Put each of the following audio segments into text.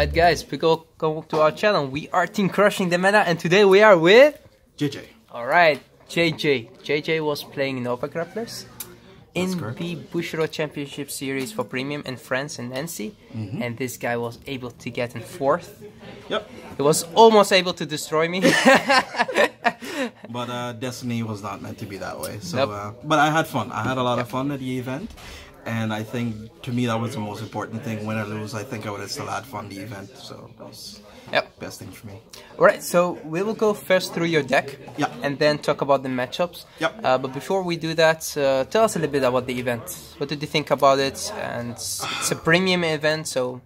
Alright guys, we go to our channel. We are Team Crushing the Meta and today we are with... JJ. Alright, JJ was playing Nova Grapplers in the Bushiroad Championship Series for Premium in France and NC. And this guy was able to get in 4th. Yep. He was almost able to destroy me. But Destiny was not meant to be that way. So, but I had fun. I had a lot of fun at the event. And I think, to me, that was the most important thing. Win or lose, I think I would have still had fun the event. So that was the best thing for me. Alright, so we will go first through your deck. And then talk about the matchups. But before we do that, tell us a little bit about the event. What did you think about it? And it's a premium event, so...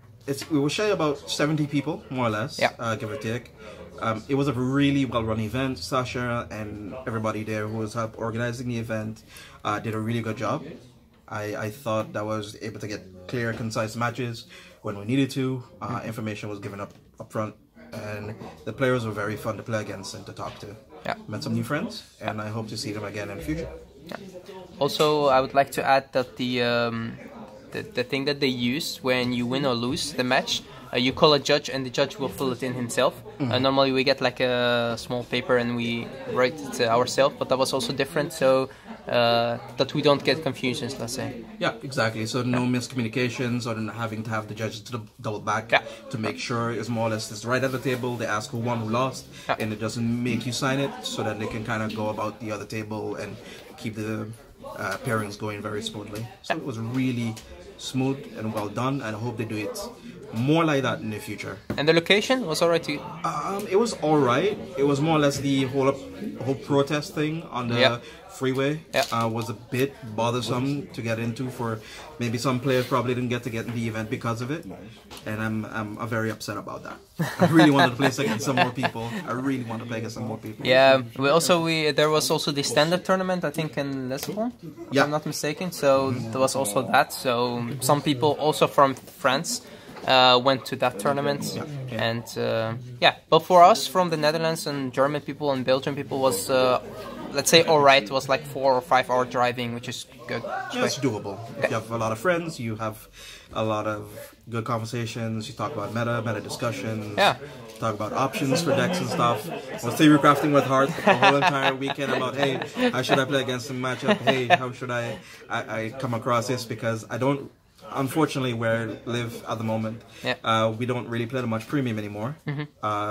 We will show about 70 people, more or less, give or take. It was a really well-run event. Sasha and everybody there who was help organizing the event did a really good job. I thought that I was able to get clear, concise matches when we needed to. Information was given up front, and the players were very fun to play against and to talk to. Met some new friends, and I hope to see them again in the future. Also, I would like to add that the thing that they use when you win or lose the match, you call a judge and the judge will fill it in himself. Normally we get like a small paper and we write it ourselves, but that was also different, so that we don't get confusions, let's say. Yeah, exactly. So no miscommunications, or having to have the judges to double back to make sure it's more or less it's right at the table. They ask who won, who lost, and it doesn't make you sign it, so that they can kind of go about the other table and keep the pairings going very smoothly. So it was really smooth and well done, and I hope they do it more like that in the future. And the location was alright too? It was alright. It was more or less the whole protest thing on the freeway was a bit bothersome to get into for maybe some players probably didn't get in the event because of it, and I'm very upset about that. I really wanted to play against some more people. Yeah, there was also the standard tournament, I think, in Lisbon, if I'm not mistaken, so there was also that, so some people also from France went to that tournament, and but for us from the Netherlands and German people and Belgian people was let's say alright. It was like 4 or 5 hour driving, which is good. Yeah, it's doable. You have a lot of friends, you have a lot of good conversations, you talk about meta discussions, talk about options for decks and stuff. I was theory crafting with Harth the whole entire weekend about, hey, how should I play against the matchup? Hey, how should I come across this? Because I don't, unfortunately, where I live at the moment, we don't really play that much premium anymore,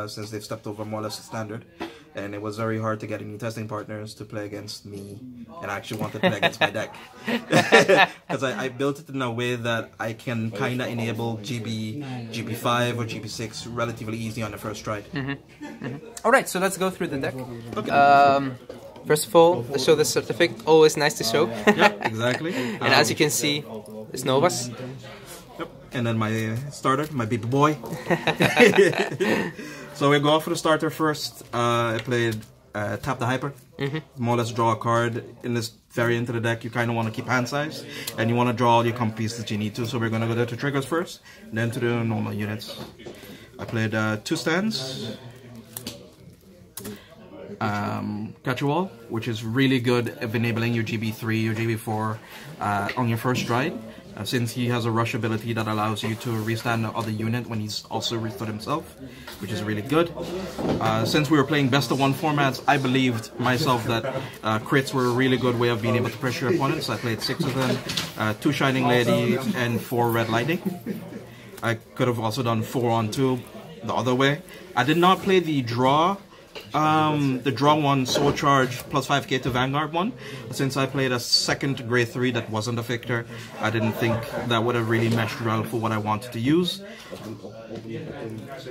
since they've stepped over more or less the standard. And it was very hard to get any testing partners to play against me, and I actually wanted to play against my deck. Because I built it in a way that I can kind of enable GB5 or GB6 relatively easy on the first try. Alright, so let's go through the deck. First of all, show the certificate, always nice to show. Exactly. And as you can see, it's Novas. And then my starter, my d.boy. So we go off for the starter first. I played Tap the Hyper. More or less draw a card. In this variant of the deck, you kind of want to keep hand size, and you want to draw all your comp pieces that you need to. So we're going to go there to triggers first, then to the normal units. I played 2 stands. Catch a Wall, which is really good at enabling your GB3 or GB4 on your first stride. Since he has a rush ability that allows you to restand the other unit when he's also restored himself, which is really good. Since we were playing best of 1 formats, I believed myself that crits were a really good way of being able to pressure your opponents. I played 6 of them, 2 Shining Lady and 4 Red Lightning. I could have also done 4 on 2 the other way. I did not play the draw. The draw one, Soul Charge plus 5k to Vanguard one. Since I played a second grade 3 that wasn't a Viktor, I didn't think that would have really meshed well for what I wanted to use.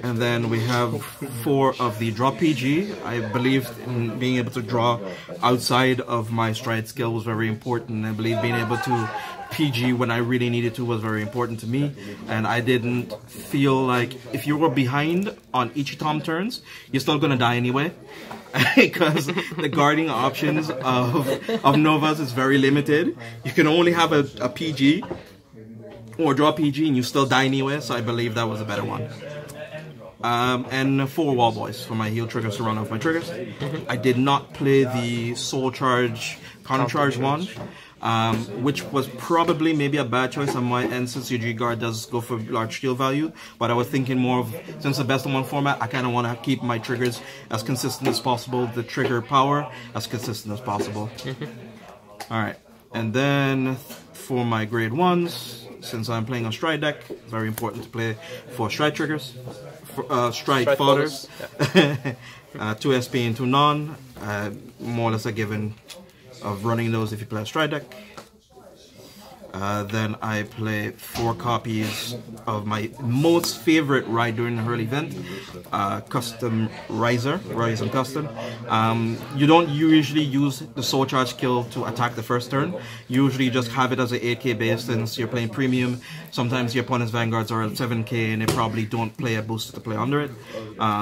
And then we have 4 of the draw PG. I believed in being able to draw outside of my stride skill was very important. I believe being able to PG when I really needed to was very important to me, and I didn't feel like if you were behind on each Tom turns, you're still gonna die anyway, because the guarding options of Novas is very limited. You can only have a PG or draw PG and you still die anyway, so I believe that was a better one. And 4 Wall Boys for my heal triggers to run off my triggers. I did not play the Soul Charge, Counter Charge one. which was probably maybe a bad choice on my end since your G-Guard does go for large shield value. But I was thinking more of, since the best in one format, I kind of want to keep my triggers as consistent as possible, the trigger power as consistent as possible. Alright, and then for my grade 1s, since I'm playing on Stride deck, it's very important to play 4 Stride triggers, Stride fodders, 2 SP and 2 non, more or less a given of running those if you play a Stride deck. Then I play 4 copies of my most favorite ride during the early event, Custom Riser and Custom. You don't usually use the Soul Charge skill to attack the first turn. You usually just have it as an 8k base since you're playing premium. Sometimes your opponent's Vanguards are at 7k and they probably don't play a booster to play under it.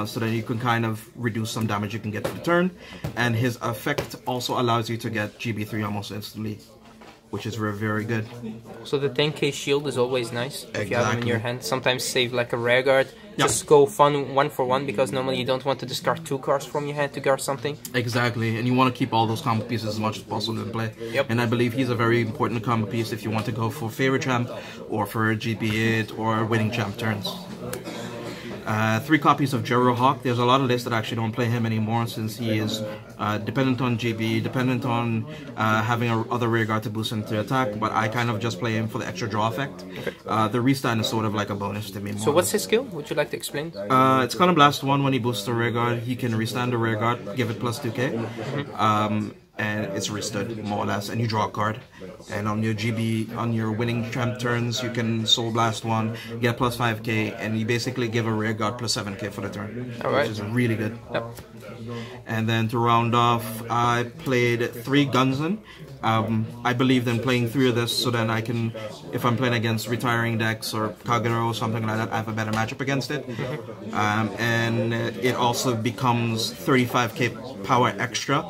So then you can kind of reduce some damage you can get for the turn. And his effect also allows you to get GB3 almost instantly, which is very, very good. So the 10k shield is always nice if you have them in your hand. Sometimes save like a rare guard. Just go fun 1 for 1 because normally you don't want to discard 2 cards from your hand to guard something. Exactly, and you want to keep all those combo pieces as much as possible in play. And I believe he's a very important combo piece if you want to go for favorite champ or for GB8 or winning champ turns. 3 copies of Jero Hawk. There's a lot of lists that actually don't play him anymore since he is dependent on GB, dependent on having other rear guard to boost him to attack, but I kind of just play him for the extra draw effect. The restand is sort of like a bonus to me more. So what's his skill? Would you like to explain? It's Column Blast 1. When he boosts the rear guard, he can restand the rear guard, give it plus 2k. And it's restood more or less, and you draw a card. And on your GB, on your winning champ turns, you can Soul Blast 1, get plus 5k, and you basically give a rear guard plus 7k for the turn, which is really good. And then to round off, I played 3 Gunzen. I believed in playing 3 of this so then I can, if I'm playing against retiring decks or Kagero or something like that, I have a better matchup against it. And it also becomes 35k power extra.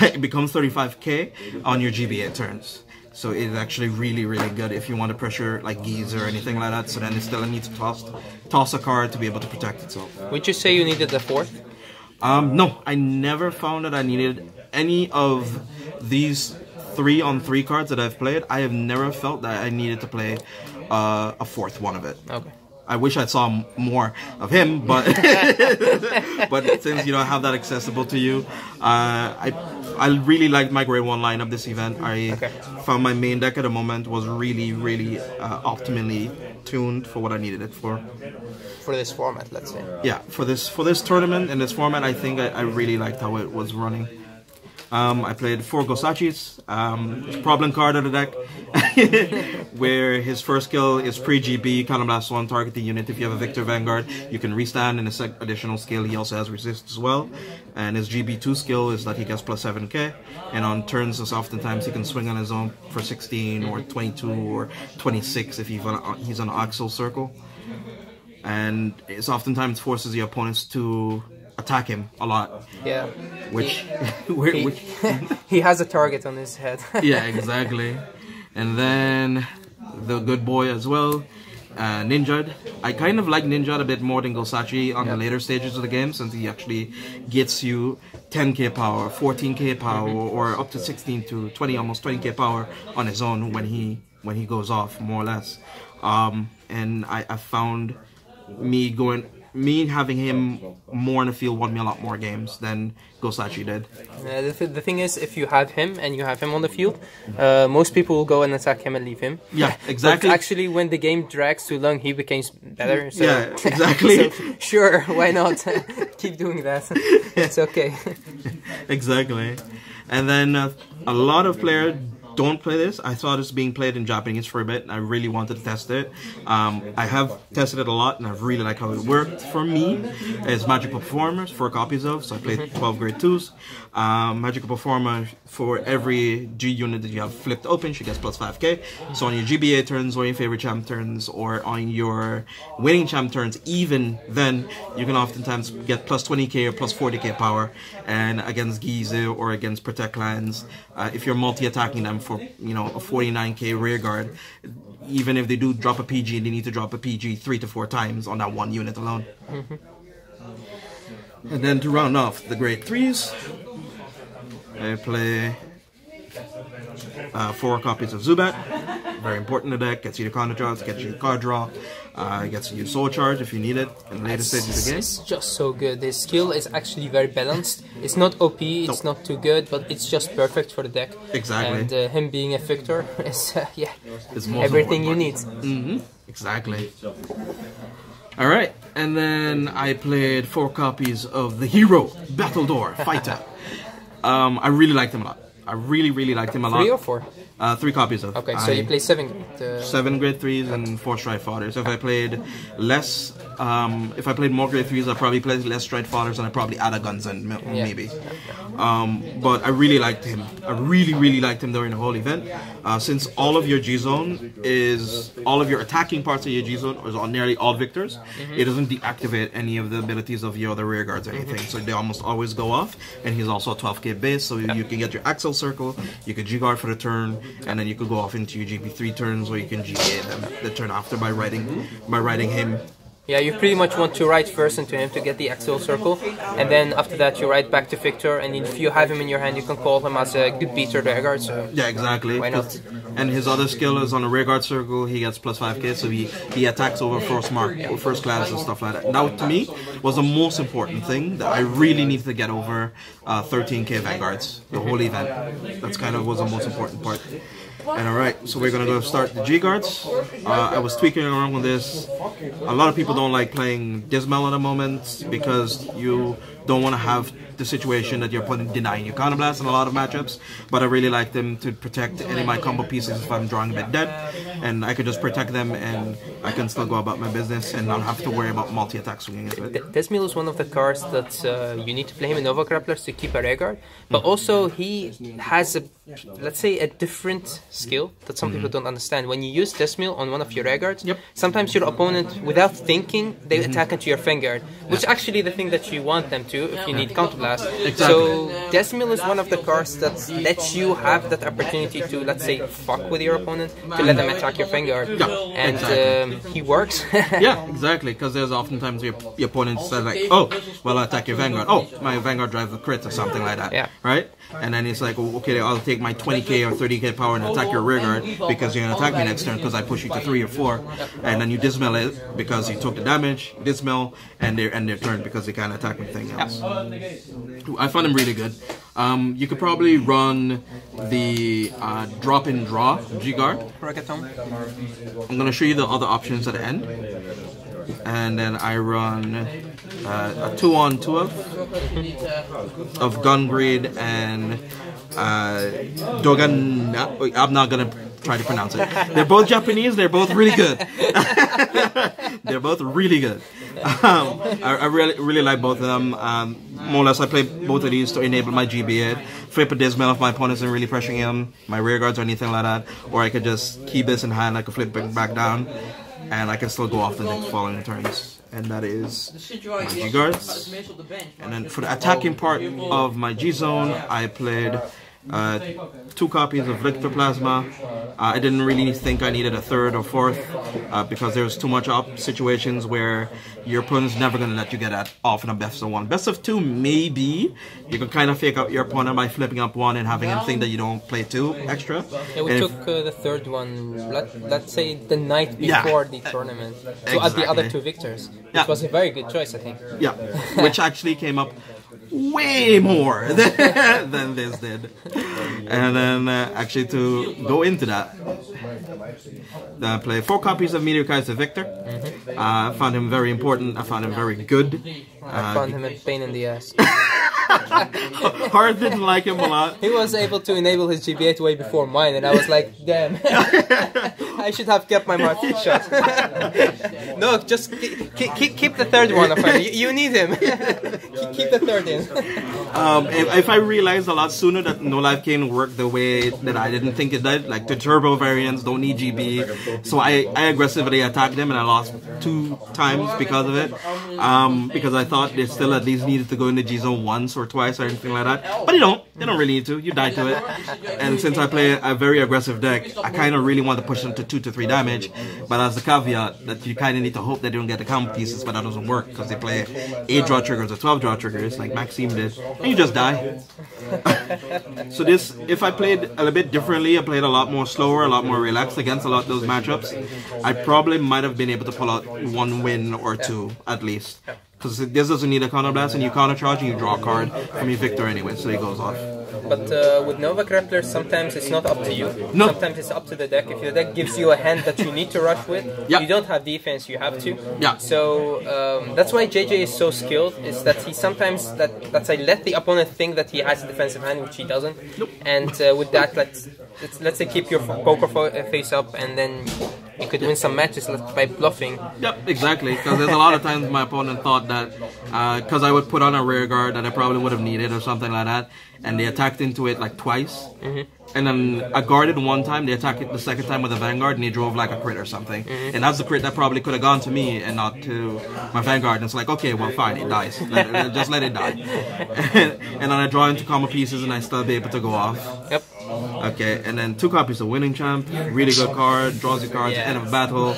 It becomes 35k on your GBA turns. So it's actually really, really good if you want to pressure like Gyze or anything like that. So then it still needs to toss a card to be able to protect itself. Would you say you needed the 4th? No, I never found that I needed any of these 3-on-3 cards that I've played. I have never felt that I needed to play a 4th one of it. Okay. I wish I saw more of him, but but since you don't have that accessible to you, I really liked my grade 1 lineup this event. I found my main deck at the moment was really, really optimally tuned for what I needed it for. For this format, let's say. Yeah, for this tournament and this format, I think I really liked how it was running. I played 4 Gosachis, problem card of the deck, where his first skill is pre-GB, Column Blast 1, target the unit. If you have a Viktor Vanguard, you can restand, and his additional skill, he also has resist as well. And his GB2 skill is that he gets plus 7k, and on turns, oftentimes he can swing on his own for 16 or 22 or 26 if he's on Axel circle. And it oftentimes forces the opponents to attack him a lot. Yeah. Which he has a target on his head. Yeah, exactly. And then the good boy as well, Ninjad. I kind of like Ninjad a bit more than Gosachi on the later stages of the game, since he actually gets you 10k power, 14k power, or up to 16 to 20, almost 20k power on his own when he goes off, more or less. And I found me having him more in the field won me a lot more games than Gosachi did. The thing is, if you have him and you have him on the field, most people will go and attack him and leave him. Yeah, exactly. But actually, when the game drags too long, he becomes better. So, yeah, exactly. So, sure, why not? Keep doing that. It's okay. Exactly. And then a lot of players don't play this. I saw this being played in Japanese for a bit, and I really wanted to test it. I have tested it a lot, and I really like how it worked for me. It's Magical Performers, 4 copies of, so I played 12 grade 2s. Magical Performer, for every G unit that you have flipped open, she gets plus 5k. So on your GBA turns, or your favorite champ turns, or on your winning champ turns, even then, you can oftentimes get plus 20k or plus 40k power. And against Gyze or against Protect lands, if you're multi-attacking them for, you know, a 49k rear guard, even if they do drop a PG, they need to drop a PG 3 to 4 times on that one unit alone. And then to round off the grade 3s, I play 4 copies of Zubat. Very important in the deck. Gets you the counter draws, gets you the card draw. Gets you Soul Charge if you need it in the later stages of the game. It's just so good. His skill is actually very balanced. It's not OP, it's not too good, but it's just perfect for the deck. Exactly. And him being a Viktor is it's everything you need. Exactly. Alright, and then I played 4 copies of the Hero, Battledore, Fighter. I really liked him a lot. I really liked him a lot. 3 or 4? 3 copies of. Okay, so you play 7. 7 grade 3s and 4 Stride Fathers. If I played less, if I played more grade 3s, I'd probably play less Stride Fathers and I'd probably add a Guns and maybe. But I really liked him. I really liked him during the whole event. Since all of your G zone is, all of your attacking parts of your G zone is on nearly all Victors, it doesn't deactivate any of the abilities of your other rear guards or anything. So they almost always go off. And he's also a 12k base, so you can get your Axel circle, you could G guard for the turn, and then you could go off into your GP3 turns, or you can GA them the turn after by riding him. Yeah, you pretty much want to ride first into him to get the Axel circle, and then after that you ride back to Viktor, and if you have him in your hand, you can call him as a good beater rearguard. So yeah, exactly. Why not? And his other skill is on a rearguard circle, he gets plus 5k, so he attacks over first class and stuff like that. Now, to me, was the most important thing that I really need to get over 13k Vanguards, the whole event. That's kind of was the most important part. And alright, so we're gonna go start the G guards. I was tweaking around with this. A lot of people don't like playing Dismal at the moment because you don't want to have the situation that your opponent denying you counter blast in a lot of matchups. But I really like them to protect any of my combo pieces if I'm drawing a bit dead, and I could just protect them and I can still go about my business and not have to worry about multi-attack swinging into it. Desmil is one of the cards that you need to play him in Nova Grapplers to keep a rearguard, but also he has a, let's say, a different skill that some people don't understand. When you use Desmil on one of your rearguards, sometimes your opponent, without thinking, they attack into your Vanguard, which is actually the thing that you want them to if you need counterblast. So Desmil is one of the cards that lets you have that opportunity to, let's say, fuck with your opponent, to let them attack your Vanguard. And he works. Yeah, exactly, because there's oftentimes your opponent says like, oh, well, I'll attack your Vanguard. Oh, my Vanguard drives a crit or something like that, right? And then it's like, well, okay, I'll take my 20k or 30k power and attack your rearguard because you're going to attack me next turn because I push you to 3 or 4. And then you dismill it because you took the damage, dismill, and they end their turn because they can't attack anything else. I found him really good. You could probably run the drop and draw G-Guard. I'm going to show you the other options at the end. And then I run a 2-on-2 of Gun Greed and Togen. I'm not going to try to pronounce it. They're both Japanese, they're both really good. They're both really good. I really like both of them. More or less, I play both of these to enable my GBA. Flip a Dismal if my opponent isn't really pressuring him, my rear guards or anything like that. Or I could just keep this in hand, I could flip it back down, and I can still go off the next following turns. And that is my G guards. And then for the attacking part of my G zone, I played 2 copies of Viktor Plasma. I didn't really think I needed a 3rd or 4th because there's too much situations where your opponent's never going to let you get that off in a best of 1. Best of 2, maybe. You can kind of fake out your opponent by flipping up 1 and having him think that you don't play 2 extra. Yeah, we took the 3rd one, let's say the night before the tournament, to add the other 2 Victors. It was a very good choice, I think. Yeah, which actually came up way more than this did. And then actually to go into that, I play 4 copies of Meteor Kaiser Viktor. I found him very important. I found him very good. I found him a pain in the ass. Harth didn't like him a lot. He was able to enable his GB8 way before mine, and I was like, damn. I should have kept my mouth shut. No, just keep the 3rd one of him. You need him. Keep the 3rd in. If I realized a lot sooner that No Life Cane worked the way that I didn't think it did, like the turbo variants don't need GB, so I aggressively attacked them and I lost 2 times because of it. Because I thought they still at least needed to go into G zone once or twice or anything like that, but they don't. They don't really need to. You die to it. And since I play a very aggressive deck, I kind of really want to push them to 2 to 3 damage. But as the caveat, that you kind of need to hope they don't get the combo pieces, but that doesn't work because they play 8 draw triggers or 12 draw triggers like Maxime did, and you just die. So this, if I played a little bit differently, I played a lot more slower, a lot more relaxed against a lot of those matchups, I probably might have been able to pull out 1 win or 2 at least. Because this doesn't need a counter blast, and you counter charge and you draw a card from your Viktor anyway, so he goes off. But with Nova Grappler, sometimes it's not up to you. No. Sometimes it's up to the deck. If your deck gives you a hand that you need to rush with, you don't have defense, you have to. Yeah. So that's why JJ is so skilled, is that he sometimes let's say let the opponent think that he has a defensive hand, which he doesn't. Nope. And with that, let's say keep your poker face up, and then you could win some matches by bluffing. Yep, exactly. Because there's a lot of times my opponent thought that because I would put on a rear guard that I probably would have needed or something like that, and they attacked into it like twice. And then I guarded 1 time, they attacked it the 2nd time with a Vanguard, and they drove like a crit or something. And that's the crit that probably could have gone to me and not to my Vanguard. And it's like, okay, well, fine, it dies. Just let it die. And then I draw into combo pieces, and I still be able to go off. Yep. Okay, and then 2 copies of Winning Champ, really good card, draws your cards at the end of battle,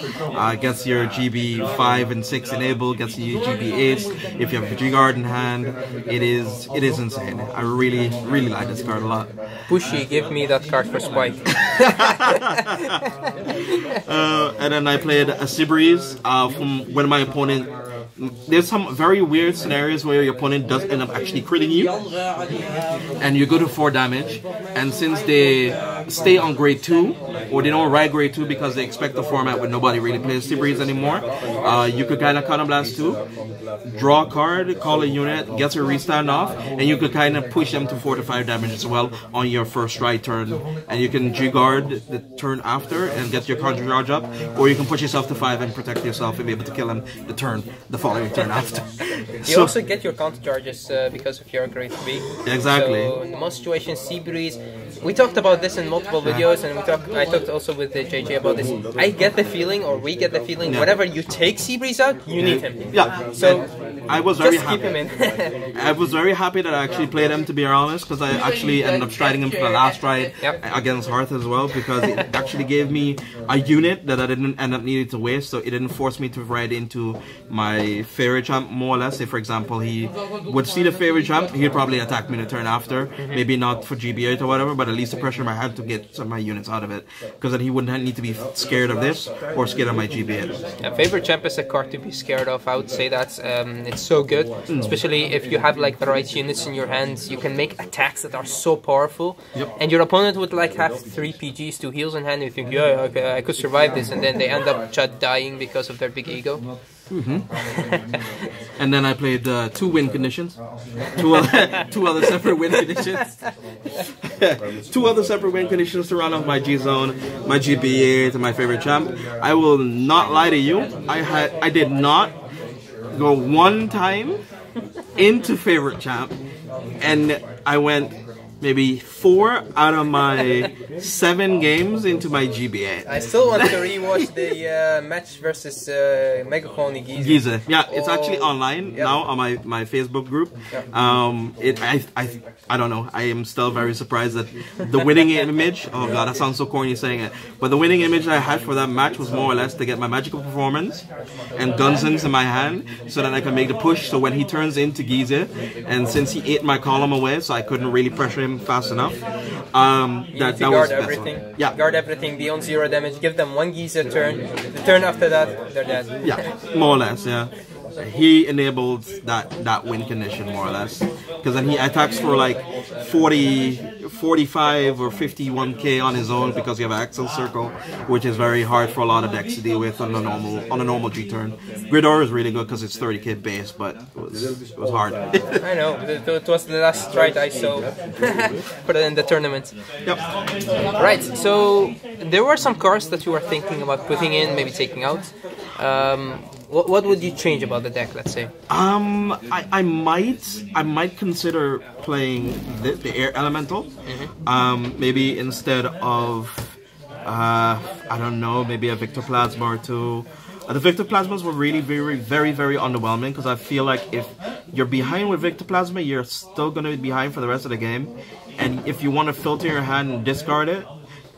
gets your GB 5 and 6 enabled, gets your GB 8s. If you have a G-Guard in hand, it is insane. I really like this card a lot. Bushi, give me that card for Spike. And then I played a Seabreeze from when my opponent. There's some very weird scenarios where your opponent does end up actually critting you, and you go to 4 damage, and since they stay on grade 2, or they don't ride grade 2 because they expect the format where nobody really plays Seabreeze anymore, you could kind of counter blast 2, draw a card, call a unit, get your restand off, and you could kind of push them to 4 to 5 damage as well on your first ride turn, and you can G-guard the turn after and get your counter charge up, or you can push yourself to 5 and protect yourself and be able to kill him the following turn after. You also get your counter charges because of your grade 3. Exactly. So in most situations, Seabreeze, we talked about this in multiple videos, and I talked also with JJ about this. I get the feeling, or we get the feeling, whenever you take Seabreeze out, you need him. Yeah. So I was very just keep him in. I was very happy that I actually played him, to be honest, because I actually ended up striding him for the last ride against Harth as well, because it actually gave me a unit that I didn't end up needing to waste, so it didn't force me to ride into my favorite champ, more or less. If, for example, he would see the favorite champ, he'd probably attack me the turn after. Maybe not for GB8 or whatever, but at least the pressure I had to get some of my units out of it, because then he wouldn't need to be scared of this or scared of my GB8. Yeah, favorite champ is a card to be scared of. I would say that it's so good, especially if you have like the right units in your hands. You can make attacks that are so powerful, and your opponent would like have 3 PGs, 2 heals in hand, and you think, yeah, okay, I could survive this, and then they end up just dying because of their big ego. And then I played 2 win conditions, two other separate win conditions, 2 other separate win conditions to round off my G zone, my GB8, and my favorite champ. I will not lie to you, I did not go 1 time into favorite champ, and I went maybe 4 out of my 7 games into my GB8. I still want to rewatch the match versus Megacolony Gyze. Gyze, yeah, it's actually online now on my Facebook group. I don't know. I am still very surprised that the winning image. Oh god, that sounds so corny saying it. But the winning image I had for that match was more or less to get my magical performance and Gunsons in my hand, so that I can make the push. So when he turns into Gyze, and since he ate my column away, so I couldn't really pressure him fast enough. That was everything. Yeah. Guard everything beyond 0 damage. Give them 1 Gyze turn. The turn after that, they're dead. Yeah, more or less. Yeah. He enabled that win condition more or less, because then he attacks for like 45 or 51k on his own, because you have Axel circle, which is very hard for a lot of decks to deal with on a normal G turn. Gridor is really good because it's 30k base, but it was hard. I know, it was the last stride I saw put it in the tournament. Yep. Right, so there were some cards that you were thinking about putting in, maybe taking out. What would you change about the deck, let's say? I might consider playing the air elemental. Maybe instead of I don't know, maybe a Viktor Plasma or 2, The Viktor Plasmas were really very underwhelming because I feel like if you're behind with Viktor Plasma, you're still going to be behind for the rest of the game. And if you want to filter your hand and discard it,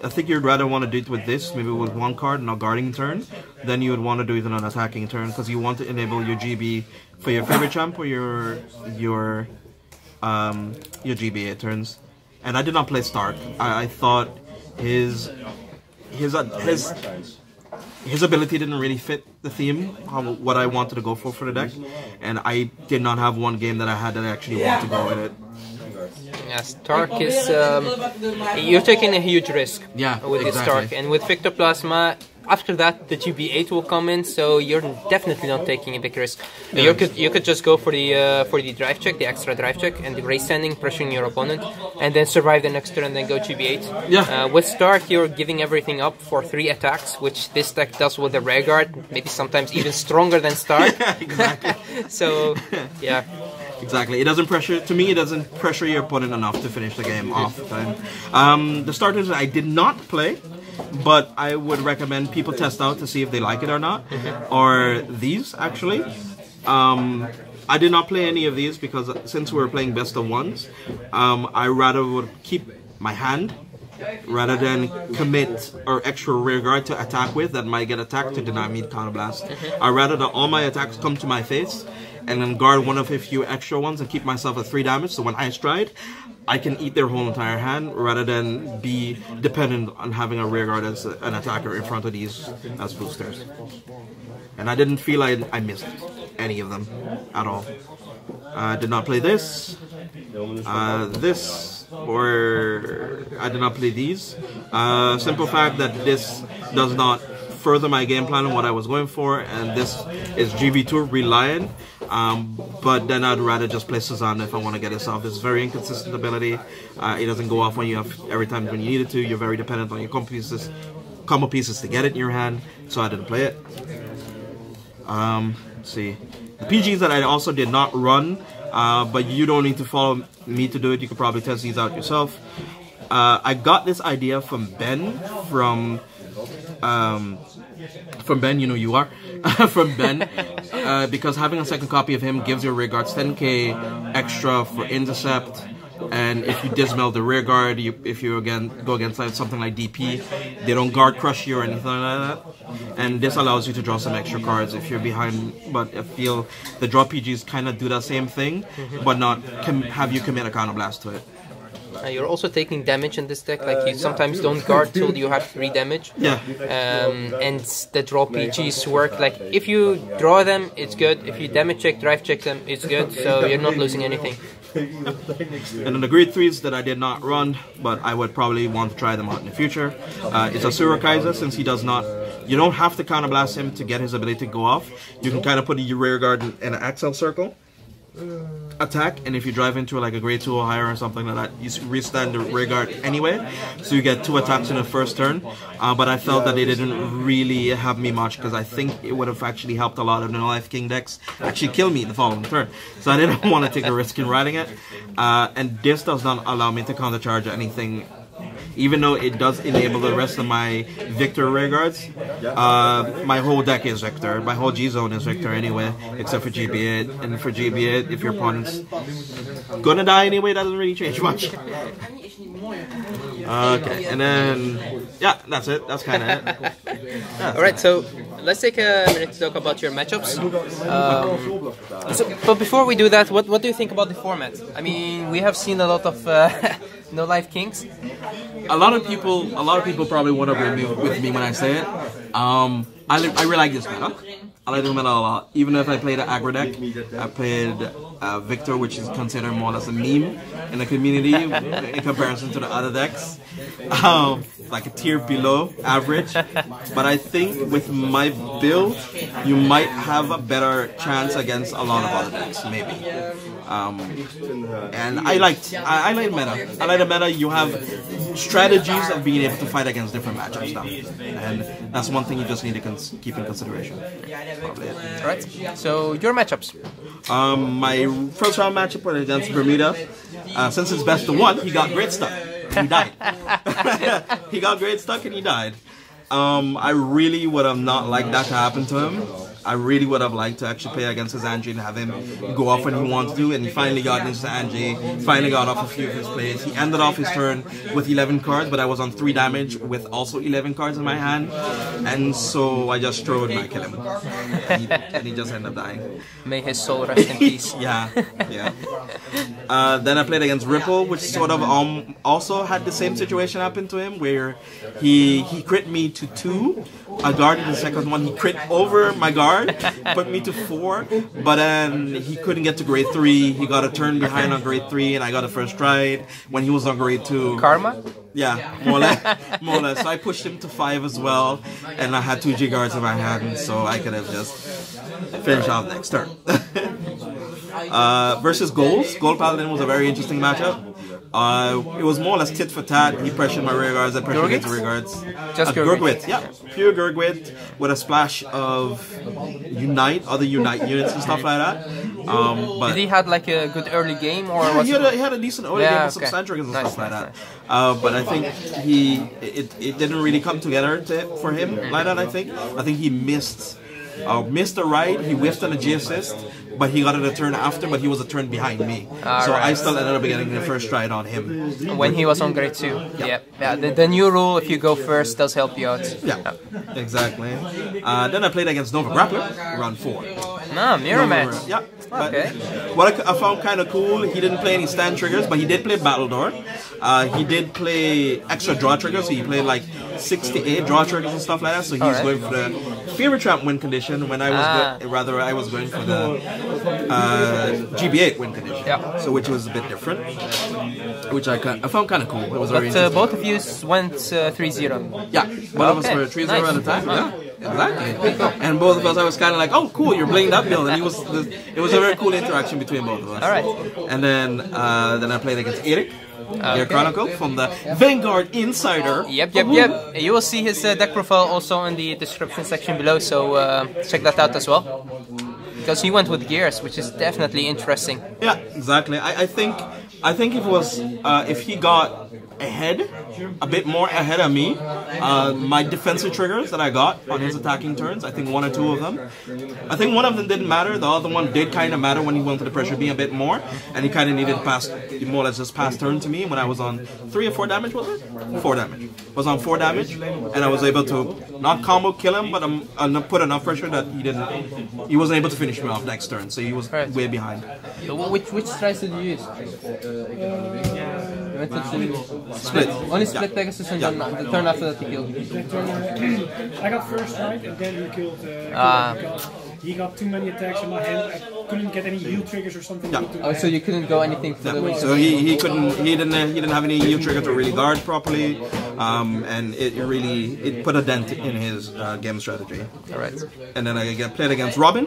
I think you'd rather want to do it with this, maybe with one card and a guarding turn, than you would want to do it on an attacking turn because you want to enable your GB for your favorite champ or your GBA turns. And I did not play Stark. I thought his ability didn't really fit the theme, what I wanted to go for the deck, and I did not have one game that I had that I actually want to go with it. Yeah, Stark is you're taking a huge risk. With this Stark, and with Viktor Plasma. After that, the GB8 will come in, so you're definitely not taking a big risk. You could just go for the drive check, the extra drive check, and the race standing, pressuring your opponent, and then survive the next turn and then go GB8. With Stark, you're giving everything up for 3 attacks, which this deck does with the rear guard, maybe sometimes even stronger than Stark. Exactly. So, yeah. Exactly. It doesn't pressure your opponent enough to finish the game off time. The starters I did not play, but I would recommend people test out to see if they like it or not. Or these, actually. I did not play any of these because since we were playing best of ones, I rather would keep my hand rather than commit or extra rear guard to attack with that might get attacked to deny me counter blast. I'd rather that all my attacks come to my face and then guard one of a few extra ones and keep myself at 3 damage, so when I stride, I can eat their whole entire hand rather than be dependent on having a rear guard as an attacker in front of these as boosters. And I didn't feel I missed any of them at all. I did not play this, or I did not play these. Simple fact that this does not further my game plan and what I was going for, and this is GB2 reliant. But then I'd rather just play Susanna if I want to get this off. It's very inconsistent ability. It doesn't go off when you have every time when you need it to. You're very dependent on your combo pieces to get it in your hand. So I didn't play it. Let's see. The PGs that I also did not run, but you don't need to follow me to do it. You could probably test these out yourself. I got this idea from Ben from Ben, you know you are, from Ben, because having a second copy of him gives your rear guards 10k extra for intercept, and if you dismount the rear guard, if you go against something like DP, they don't guard crush you or anything like that, and this allows you to draw some extra cards if you're behind, but I feel the draw PGs kind of do that same thing, but not have you commit a counter blast to it. You're also taking damage in this deck, like you sometimes don't guard till you have 3 damage. Yeah. And the draw PGs work, like if you draw them, it's good. If you damage check, drive check them, it's good. So you're not losing anything. And then the grade 3s that I did not run, but I would probably want to try them out in the future. It's Asura Kaiser, since he does not... You don't have to counterblast him to get his ability to go off. You can kind of put your rear guard in an Axel circle. Attack, and if you drive into like a grade 2 or higher or something like that, you restand the rear guard anyway, so you get 2 attacks in the first turn. But I felt that they didn't really have me much because I think it would have actually helped a lot of the No Life King decks actually kill me in the following turn. So I didn't want to take a risk in riding it. And this does not allow me to countercharge anything. Even though it does enable the rest of my Viktor rear guards, my whole deck is Viktor. My whole G-Zone is Viktor anyway, except for GB8. And for GB8, if your opponent's gonna die anyway, it doesn't really change much. Okay, and then, yeah, that's it. That's kind of it. Yeah. Alright, so let's take a minute to talk about your matchups. But before we do that, what do you think about the format? I mean, we have seen a lot of No Life Kings. A lot of people probably won't agree with me when I say it. I really like this meta. I like this meta a lot. Even if I played an Agro deck, I played Viktor, which is considered more or less a meme in the community in comparison to the other decks. Like a tier below average. But I think with my build, you might have a better chance against a lot of other decks, maybe. And I like meta. I like the meta. You have strategies of being able to fight against different matchups now, and that's one thing you just need to keep in consideration. Probably it. Alright, so your matchups. My first round matchup was against Bermuda. Since it's best of 1, he got great stuck. He died. He got great stuck and he died. I really would have not liked that to happen to him. I really would have liked to actually play against his Angie and have him go off when he wanted to, and he finally got into Angie, finally got off a few of his plays. He ended off his turn with 11 cards, but I was on 3 damage with also 11 cards in my hand, and so I just strode and I killed him. And he just ended up dying. May his soul rest in peace. Yeah. Then I played against Ripple, which sort of also had the same situation happen to him, where he crit me to 2. I guarded the second one. He crit over my guard, put me to 4, but then he couldn't get to grade 3. He got a turn behind on grade 3, and I got a first stride when he was on grade 2. Karma? Yeah, more or less. So I pushed him to 5 as well, and I had 2 G guards in my hand, so I could have just finished off next turn. Versus Goals. Gold Paladin was a very interesting matchup. It was more or less tit for tat. He pressured my rear guards, I pressured his rear guards. Just Gurgwit, yeah. Pure Gurgwit with a splash of other Unite units and stuff like that. But did he had like a good early game, or yeah, he had a decent early game with some Sandriggers and stuff like that. But I think it didn't really come together for him like that. I think he missed the ride. He whiffed on a G assist, but he got it a turn after, but he was a turn behind me. So I still ended up getting the first stride on him. When he was on grade 2. Yeah. The new rule, if you go first, does help you out. Yeah, exactly. Then I played against Nova Grappler, round 4. Mirror match. Yeah. But okay. What I found kind of cool, he didn't play any stand triggers, but he did play Battledore. He did play extra draw triggers, so he played like 6 to 8 draw triggers and stuff like that. So he's going for the Fever Trap win condition when I was I was going for the GB8 win condition. Yeah. So which was a bit different, which I found kind of cool. It was very interesting. Both of you went 3-0. Yeah, both of us were 3-0 at the time. Yeah. Exactly. And both of us, I was kind of like, oh, cool, you're playing that build. And it was a very cool interaction between both of us. All right. And then I played against Eric, Air Chronicle, from the Vanguard Insider. Yep. You will see his deck profile also in the description section below, so check that out as well. Because he went with gears, which is definitely interesting. Yeah, exactly. I think if he got a bit more ahead of me, my defensive triggers that I got on his attacking turns, I think 1 or 2 of them. I think one of them didn't matter. The other one did kind of matter when he wanted to pressure me a bit more, and he kind of needed more or less just pass turn to me when I was on 3 or 4 damage. Was it 4 damage? Was on 4 damage, and I was able to not combo kill him, but put enough pressure that he wasn't able to finish me off next turn, so he was way behind. So which tries did you use? Split. Only split Pegasus, and then the turn after that he killed. I got first strike, and then he killed. He got too many attacks in my hand. I couldn't get any heal triggers or something. Yeah. Oh, so you couldn't go anything for the So he didn't have any heal trigger to really guard properly, and it put a dent in his game strategy. Alright. And then I played against Robin,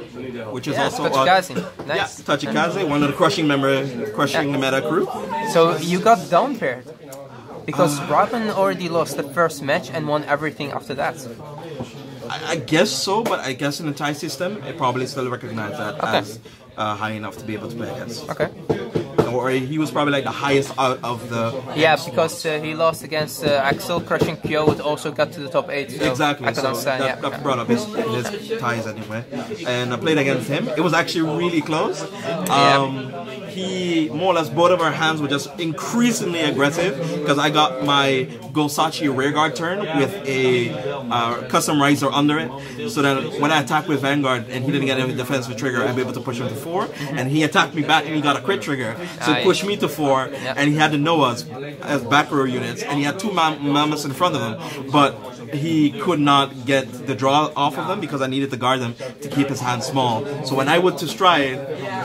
which is also Tachikaze. Nice. Yeah, Tachikaze, one of the crushing the meta crew. So you got down paired. Because Robin already lost the first match and won everything after that. I guess so, but I guess in the tie system, it probably still recognized that as high enough to be able to play against. Okay. Or he was probably like the highest out of the... Yeah, because he lost against Axel, crushing Kyo, would also got to the top 8. So exactly, I could understand, that brought up his ties anyway. And I played against him. It was actually really close. He, more or less, both of our hands were just increasingly aggressive, because I got my Gosachi rearguard turn with a custom riser under it. So that when I attacked with Vanguard and he didn't get any defensive trigger, I'd be able to push him to 4. And he attacked me back and he got a crit trigger. So he pushed me to 4, and he had the Noahs as back row units, and he had 2 mammoths in front of him, but he could not get the draw off of them because I needed to guard them to keep his hand small. So when I went to stride,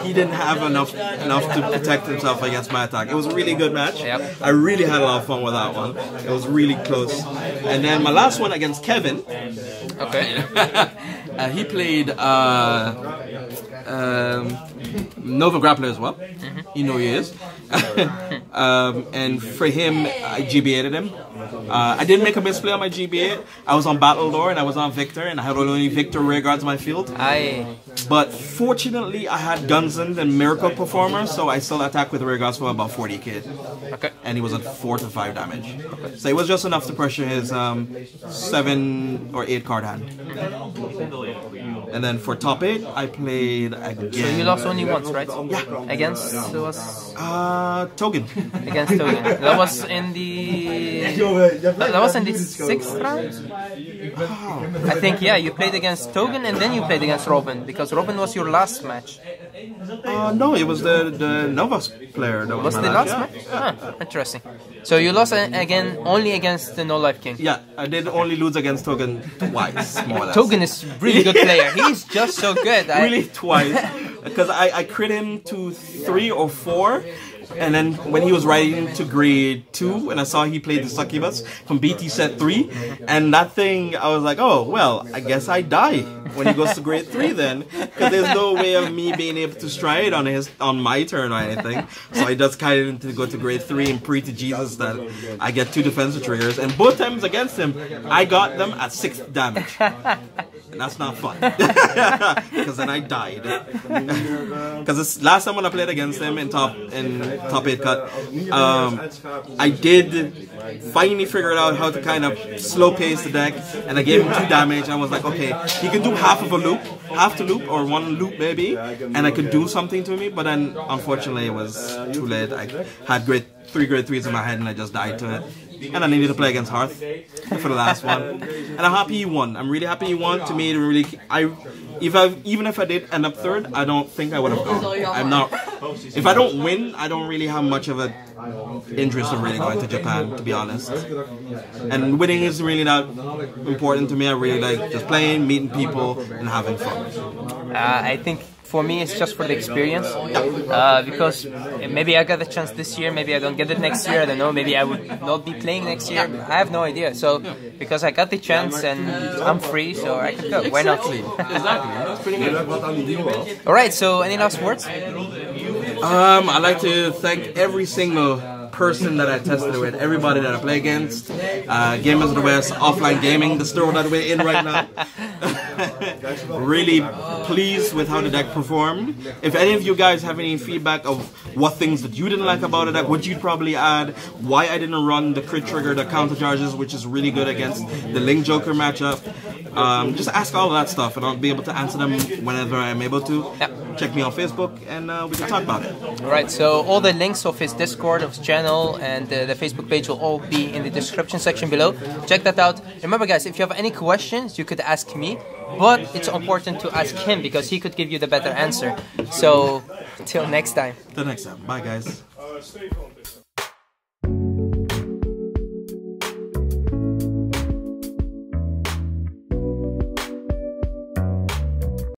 he didn't have enough to protect himself against my attack. It was a really good match. Yep. I really had a lot of fun with that one. It was really close. And then my last one against Kevin. Okay. He played Nova Grappler as well. You know he is. and for him, I GBA'd him. I didn't make a misplay on my GBA. I was on Battle Door and I was on Viktor, and I had only Viktor rear guards on my field. But fortunately, I had Gunzend and Miracle Performer, so I still attacked with rear guards for about 40k. Okay. And he was at 4 to 5 damage. Okay. So it was just enough to pressure his 7 or 8 card hand. And then for top 8, I played again. So you lost only once, right? Yeah. Against Togen. Against Togen. That was in the 6th round. I think, yeah, you played against Togen and then you played against Robin, because Robin was your last match. No, it was the Novas player. That was the last match? Ah, interesting. So you lost again only against the No Life King. Yeah, I did only lose against Togen twice, more or less. Togen is a really good player. He's just so good. Really twice. Because I crit him to 3 or 4. And then when he was riding to grade 2, and I saw he played the Succubus from BT set 3, and that thing, I was like, oh, well, I guess I die when he goes to grade 3 then, because there's no way of me being able to stride on my turn or anything. So I just kind of to go to grade 3 and pray to Jesus that I get 2 defensive triggers, and both times against him, I got them at 6 damage. And that's not fun, because then I died. Because last time when I played against him in top 8 cut, I did finally figure out how to kind of slow pace the deck, and I gave him 2 damage. I was like, okay, he could do half of a loop, half the loop, or 1 loop maybe, and I could do something to me. But then unfortunately it was too late. I had 3 grade 3s in my head, and I just died to it. And I needed to play against Harth for the last one, and I'm happy he won. I'm really happy he won. To me, it really, even if I did end up 3rd, I don't think I would have gone. I'm not. If I don't win, I don't really have much of an interest in really going to Japan, to be honest. And winning is really not important to me. I really like just playing, meeting people, and having fun. I think for me it's just for the experience, because maybe I got the chance this year, maybe I don't get it next year, I don't know, maybe I would not be playing next year, I have no idea. So because I got the chance and I'm free, so I could go, why not? Exactly, that's pretty good. Alright, so any last words? I'd like to thank every single person that I tested with, everybody that I play against, Gamers of the West, Offline Gaming, the store that we're in right now. Really pleased with how the deck performed. If any of you guys have any feedback of what things that you didn't like about the deck, what you'd probably add, why I didn't run the crit trigger, the counter charges, which is really good against the Link Joker matchup, just ask all of that stuff and I'll be able to answer them whenever I'm able to. Check me on Facebook and we can talk about it. Alright, so all the links of his Discord, of his channel, and the Facebook page will all be in the description section below. Check that out. Remember guys, if you have any questions, you could ask me, but it's important to ask him because he could give you the better answer. So, till next time. Till next time. Bye guys.